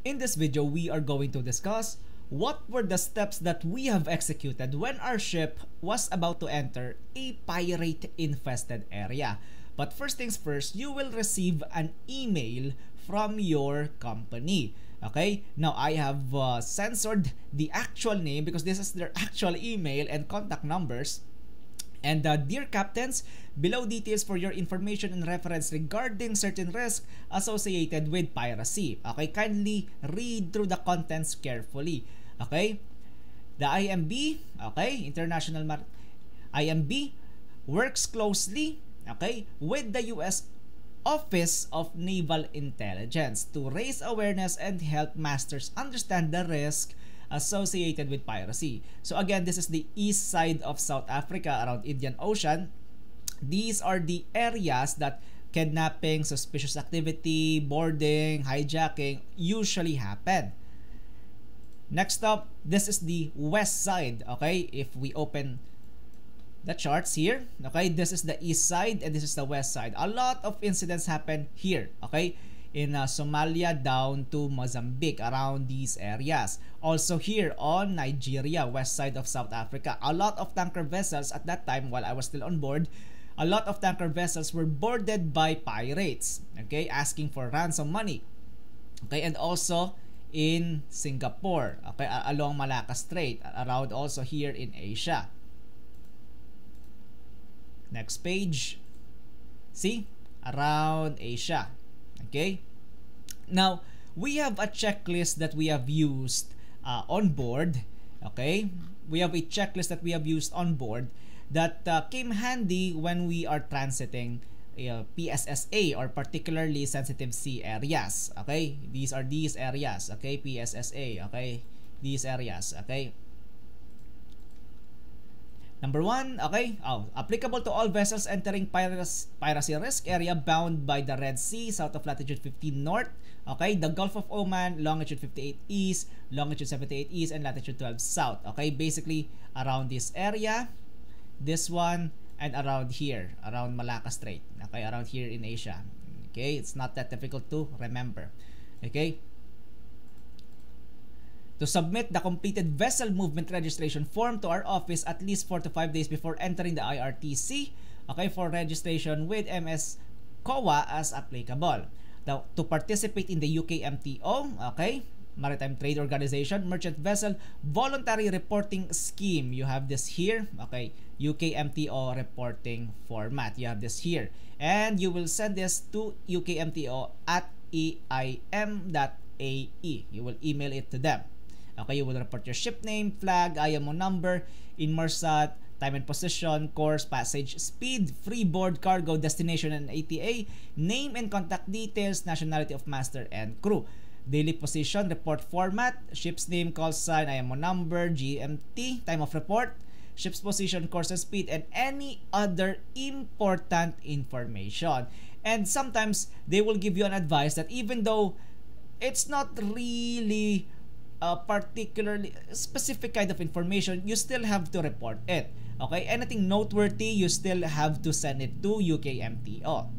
In this video, we are going to discuss what were the steps that we have executed when our ship was about to enter a pirate-infested area. But first things first, you will receive an email from your company. Okay, now I have censored the actual name because this is their actual email and contact numbers. And dear captains, below details for your information and reference regarding certain risks associated with piracy. Okay, kindly read through the contents carefully. Okay, the IMB, okay, IMB works closely, okay, with the U.S. Office of Naval Intelligence to raise awareness and help masters understand the risk associated with piracy. So again, this is the east side of South Africa around Indian Ocean. These are the areas that kidnapping, suspicious activity, boarding, hijacking usually happen. Next up, this is the west side. Okay, if we open the charts here, okay, this is the east side and this is the west side. A lot of incidents happen here, okay, in Somalia down to Mozambique, around these areas. Also here on Nigeria, west side of South Africa, a lot of tanker vessels at that time while I was still on board, a lot of tanker vessels were boarded by pirates, okay, asking for ransom money. Okay, and also in Singapore, okay, along Malacca Strait, around also here in Asia. Next page. See, around Asia. Okay, now we have a checklist that we have used on board. Okay, we have a checklist that we have used on board that came handy when we are transiting PSSA or particularly sensitive sea areas. Okay, these are these areas. Okay, PSSA. Okay, these areas. Okay. Number one, okay, applicable to all vessels entering piracy risk area bound by the Red Sea, south of latitude 15 north, okay, the Gulf of Oman, longitude 58 east, longitude 78 east, and latitude 12 south. Okay, basically around this area, this one, and around here, around Malacca Strait. Okay, around here in Asia. Okay, it's not that difficult to remember. Okay. To submit the completed vessel movement registration form to our office at least 4 to 5 days before entering the IRTC, okay, for registration with MS COA as applicable. Now, to participate in the UKMTO, okay, Maritime Trade Organization Merchant Vessel Voluntary Reporting Scheme, you have this here, okay, UKMTO reporting format, you have this here, and you will send this to ukmto@eim.ae. You will email it to them. Okay, you will report your ship name, flag, IMO number, Inmarsat, time and position, course, passage, speed, freeboard, cargo, destination, and ATA, name and contact details, nationality of master and crew, daily position, report format, ship's name, call sign, IMO number, GMT, time of report, ship's position, course, and speed, and any other important information. And sometimes they will give you an advice that even though it's not really particularly specific kind of information, you still have to report it. Okay, anything noteworthy, you still have to send it to UKMTO.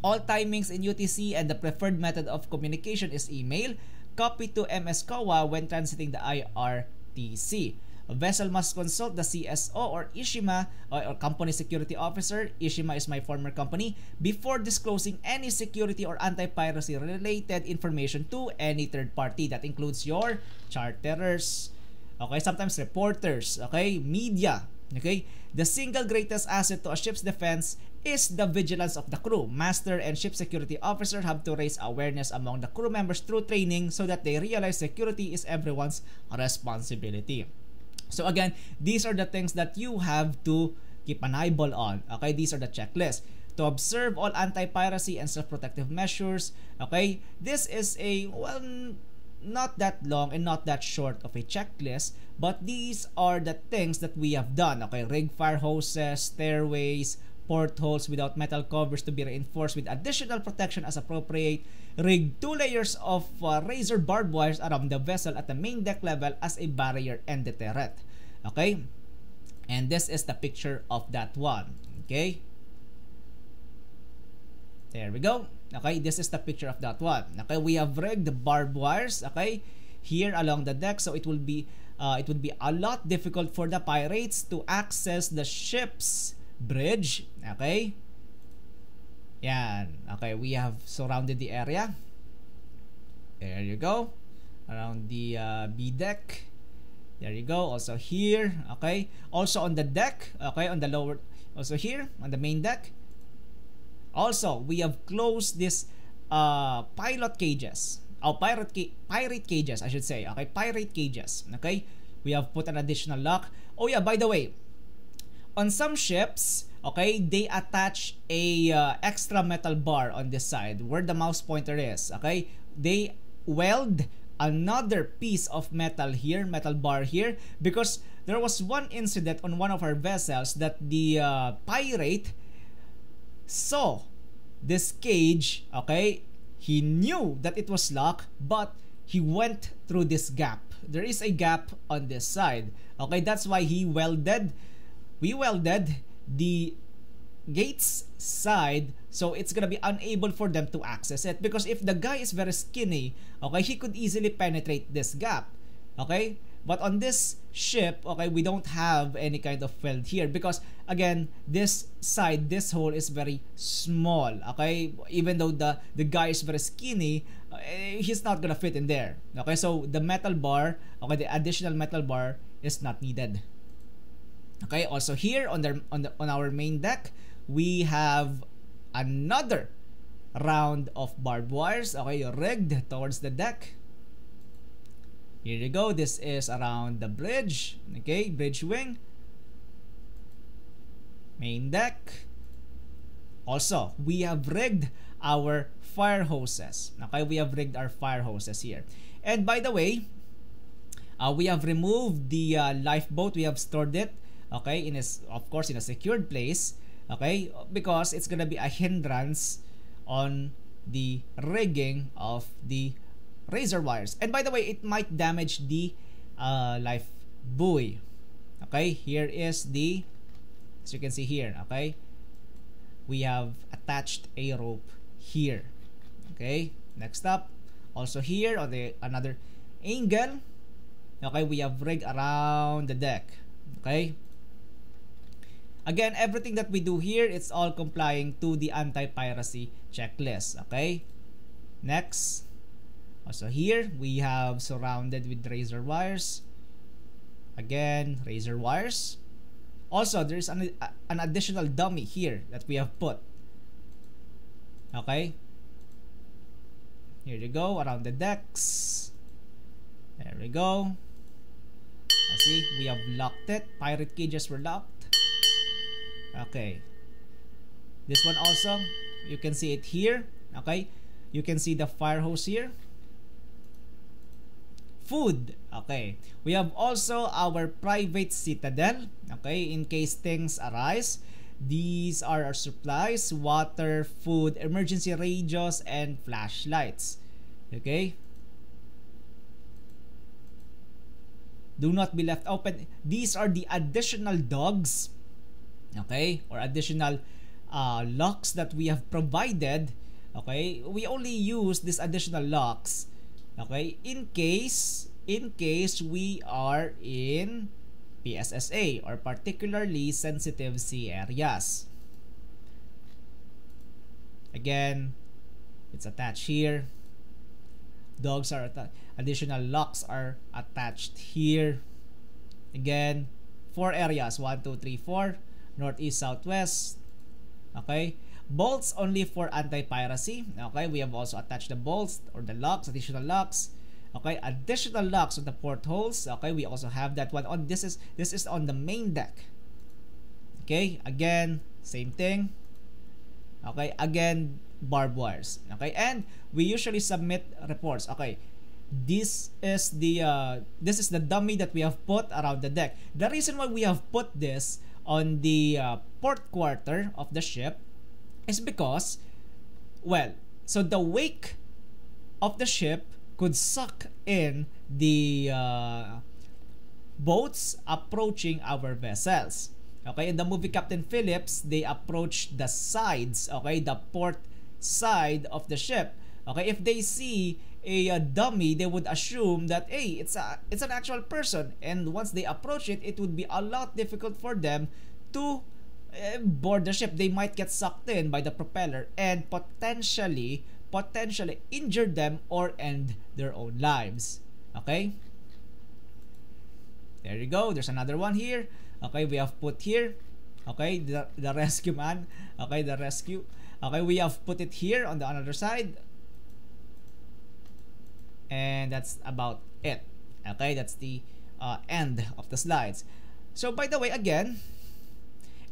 All timings in UTC and the preferred method of communication is email. Copy to MS COA when transiting the IRTC. A vessel must consult the CSO or ISHIMA or Company Security Officer. ISHIMA is my former company, before disclosing any security or anti-piracy related information to any third party. That includes your charterers, okay, sometimes reporters, okay, media. Okay, the single greatest asset to a ship's defense is the vigilance of the crew. Master and ship security officer have to raise awareness among the crew members through training so that they realize security is everyone's responsibility. So again, these are the things that you have to keep an eyeball on. Okay, these are the checklists. To observe all anti-piracy and self-protective measures. Okay, this is a, well, not that long and not that short of a checklist, but these are the things that we have done. Okay, rig fire hoses, stairways, portholes without metal covers to be reinforced with additional protection as appropriate. Rig 2 layers of razor barbed wires around the vessel at the main deck level as a barrier and deterrent. Okay, and this is the picture of that one. Okay, There we go. Okay, this is the picture of that one. Okay, we have rigged the barbed wires, okay, here along the deck, so it would be a lot difficult for the pirates to access the ship's bridge. Okay, yan. Okay, we have surrounded the area. There you go, around the B deck. There you go. Also here, okay, also on the deck, okay, on the lower, also here on the main deck. Also, we have closed this pilot cages. Oh, pirate cages, I should say. Okay, pirate cages. Okay, we have put an additional lock. Oh yeah, by the way, on some ships, okay, they attach a extra metal bar on this side where the mouse pointer is. Okay, they weld another piece of metal here, metal bar here, because there was one incident on one of our vessels that the pirate saw this cage. Okay, he knew that it was locked, but he went through this gap. There is a gap on this side. Okay, that's why we welded the gates side, so it's gonna be unable for them to access it, because if the guy is very skinny, okay, he could easily penetrate this gap. Okay, but on this ship, okay, we don't have any kind of weld here, because again, this side, this hole is very small. Okay, even though the guy is very skinny, he's not gonna fit in there. Okay, so the metal bar, okay, the additional metal bar is not needed. Okay, also here on our main deck, we have another round of barbed wires, okay, rigged towards the deck. Here you go. This is around the bridge. Okay, bridge wing, main deck. Also, we have rigged our fire hoses. Okay, we have rigged our fire hoses here. And by the way, we have removed the lifeboat. We have stored it, okay, of course in a secured place. Okay, because it's gonna be a hindrance on the rigging of the razor wires. And by the way, it might damage the life buoy. Okay, here is the, as you can see here, okay, we have attached a rope here. Okay, next up, also here on the another angle, okay, we have rigged around the deck. Okay, again, everything that we do here, it's all complying to the anti-piracy checklist. Okay, next, also here we have surrounded with razor wires. Again, razor wires. Also, there's an additional dummy here that we have put. Okay, here you go, around the decks. There we go. See, we have locked it. Pirate cages were locked. Okay, this one also, you can see it here. Okay, you can see the fire hose here. Food. Okay, we have also our private citadel. Okay, in case things arise, these are our supplies: water, food, emergency radios, and flashlights. Okay, do not be left open. These are the additional dogs, okay, or additional locks that we have provided. Okay, we only use these additional locks, okay, in case we are in PSSA or particularly sensitive sea areas. Again, it's attached here. Dogs are additional locks are attached here. Again, 4 areas, 1, 2, 3, 4, northeast, southwest. Okay, bolts only for anti-piracy. Okay, we have also attached the bolts or the locks, additional locks. Okay, additional locks on the portholes. Okay, we also have that one on. This is on the main deck. Okay, again, same thing. Okay, again, barbed wires. Okay, and we usually submit reports. Okay, this is the dummy that we have put around the deck. The reason why we have put this on the port quarter of the ship is because, well, so the wake of the ship could suck in the boats approaching our vessels. Okay, in the movie Captain Phillips, they approached the sides, okay, the port side of the ship. Okay, if they see a dummy, they would assume that, hey, it's an actual person, and once they approach it, it would be a lot difficult for them to board the ship. They might get sucked in by the propeller and potentially injure them or end their own lives. Okay, there you go. There's another one here. Okay, we have put here, okay, the rescue man. Okay, the rescue. Okay, we have put it here on the other side, and that's about it. Okay, that's the end of the slides. So by the way, again,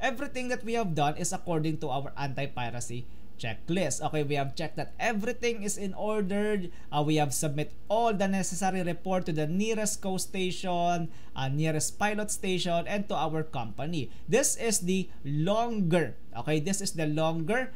everything that we have done is according to our anti-piracy checklist. Okay, we have checked that everything is in order. We have submit all the necessary report to the nearest coast station, nearest pilot station, and to our company. This is the longer, okay, this is the longer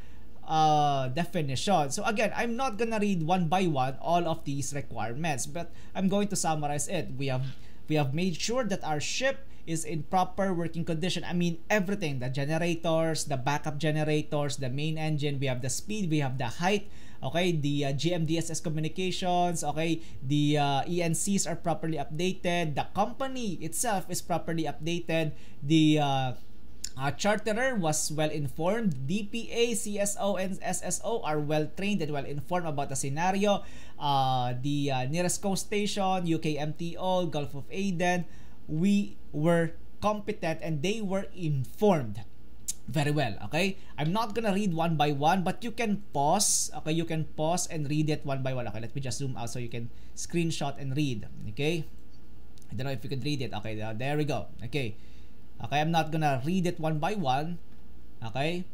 definition. So again, I'm not gonna read one by one all of these requirements, but I'm going to summarize it. We have made sure that our ship is in proper working condition. I mean, everything, the generators, the backup generators, the main engine, we have the speed, we have the height, okay, the GMDSS communications, okay, the ENCs are properly updated, the company itself is properly updated, the charterer was well informed, DPA, CSO, and SSO are well trained and well informed about the scenario, the nearest coast station, UKMTO, Gulf of Aden, we were competent and they were informed very well. Okay, I'm not gonna read one by one, but you can pause. Okay, you can pause and read it one by one. Okay, let me just zoom out so you can screenshot and read. Okay, I don't know if you can read it. Okay, there we go. Okay, I'm not gonna read it one by one. Okay,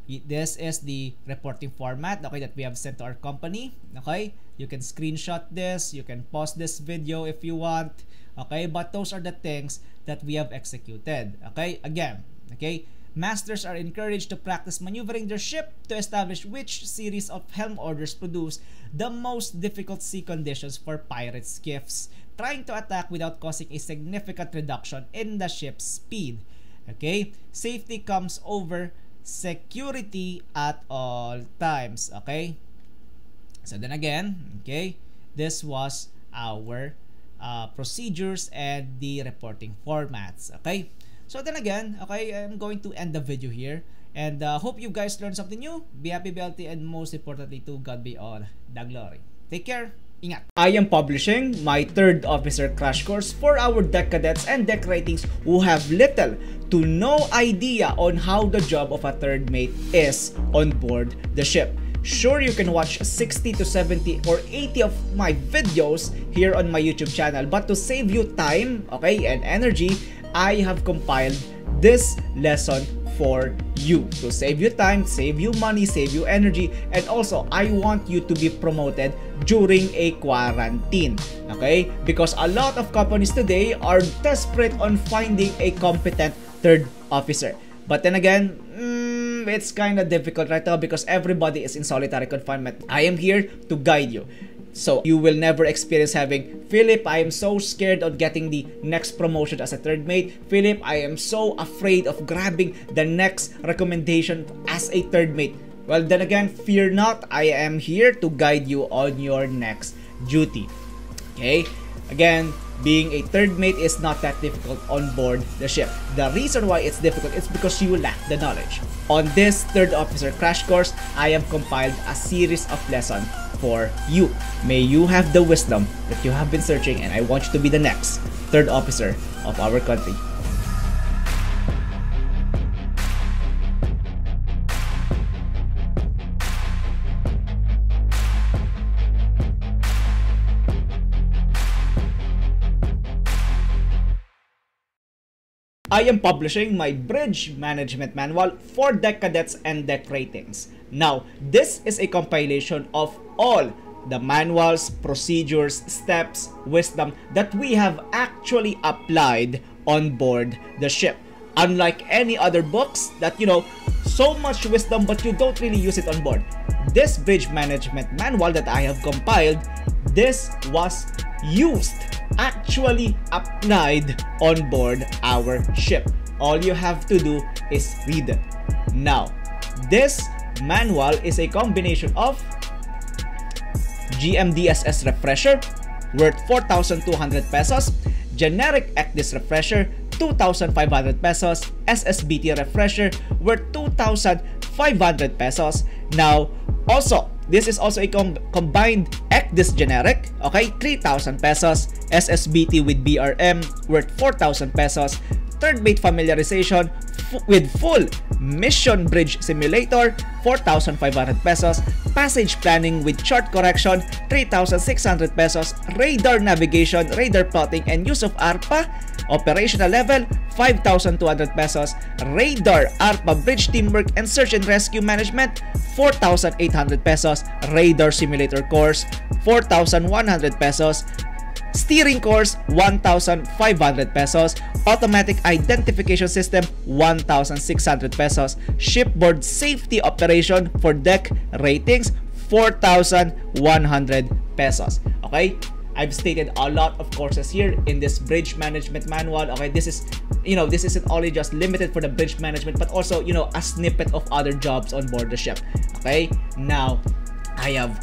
this is the reporting format, okay, that we have sent to our company. Okay, you can screenshot this, you can pause this video if you want. Okay, but those are the things that we have executed. Okay, again, okay, masters are encouraged to practice maneuvering their ship to establish which series of helm orders produce the most difficult sea conditions for pirate skiffs trying to attack without causing a significant reduction in the ship's speed. Okay, safety comes over security at all times. Okay, so then again, okay, this was our procedures and the reporting formats. Okay, so then again, okay, I'm going to end the video here, and hope you guys learned something new. Be happy, be healthy, and most importantly, to God be all the glory. Take care. Ingat. I am publishing my 3rd officer crash course for our deck cadets and deck ratings who have little to no idea on how the job of a third mate is on board the ship. Sure, you can watch 60 to 70 or 80 of my videos here on my YouTube channel, but to save you time, okay, and energy, I have compiled this lesson for you. To save you time, save you money, save you energy, and also I want you to be promoted during a quarantine, okay? Because a lot of companies today are desperate on finding a competent third officer. But then again, it's kind of difficult right now because everybody is in solitary confinement. I am here to guide you. So you will never experience having, Philip, I am so scared of getting the next promotion as a third mate. Philip, I am so afraid of grabbing the next recommendation as a third mate. Well, then again, fear not. I am here to guide you on your next duty. Okay? Again, being a third mate is not that difficult on board the ship. The reason why it's difficult is because you lack the knowledge. On this third officer crash course, I have compiled a series of lessons for you. May you have the wisdom that you have been searching, and I want you to be the next third officer of our country. I am publishing my bridge management manual for deck cadets and deck ratings. Now, this is a compilation of all the manuals, procedures, steps, wisdom that we have actually applied on board the ship. Unlike any other books that, you know, so much wisdom but you don't really use it on board. This bridge management manual that I have compiled, this was used, actually applied on board our ship. All you have to do is read it. Now, this manual is a combination of GMDSS refresher worth 4,200 pesos, generic ECDIS refresher 2,500 pesos, SSBT refresher worth 2,500 pesos. Now, also, this is also a combined ECDIS generic, okay, 3,000 pesos, SSBT with BRM worth 4,000 pesos, third mate familiarization with full mission bridge simulator 4,500 pesos, passage planning with chart correction 3,600 pesos, radar navigation, radar plotting and use of ARPA operational level 5,200 pesos, radar ARPA bridge teamwork and search and rescue management 4,800 pesos, radar simulator course 4,100 pesos, steering course 1,500 pesos, automatic identification system 1,600 pesos, shipboard safety operation for deck ratings 4,100 pesos. Okay, I've stated a lot of courses here in this bridge management manual. Okay, this is, this isn't only just limited for the bridge management, but also, a snippet of other jobs on board the ship. Okay, now I have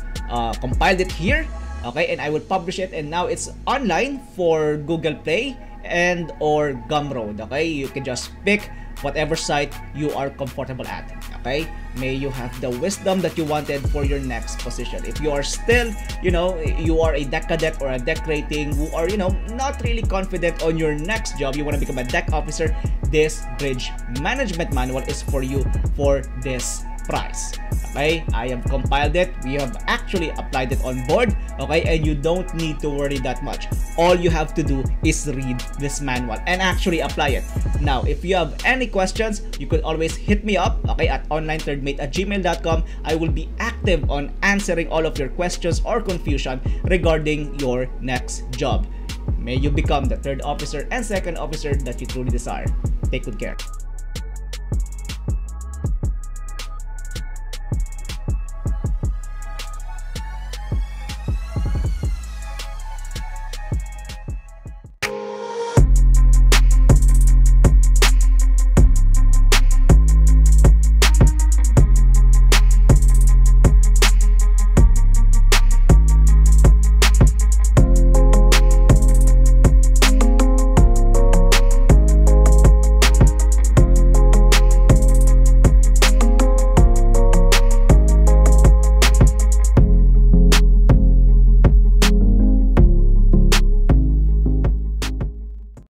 compiled it here. Okay, and I will publish it, and now it's online for Google Play and or GUMROAD. Okay, you can just pick whatever site you are comfortable at. Okay, may you have the wisdom that you wanted for your next position. If you are still, you are a deck cadet or a deck rating who are, not really confident on your next job, you want to become a deck officer, this bridge management manual is for you for this price. Okay, I have compiled it. We have actually applied it on board. Okay, and you don't need to worry that much. All you have to do is read this manual and actually apply it. Now, if you have any questions, you could always hit me up, okay, at onlinethirdmate@gmail.com. I will be active on answering all of your questions or confusion regarding your next job. May you become the third officer and second officer that you truly desire. Take good care.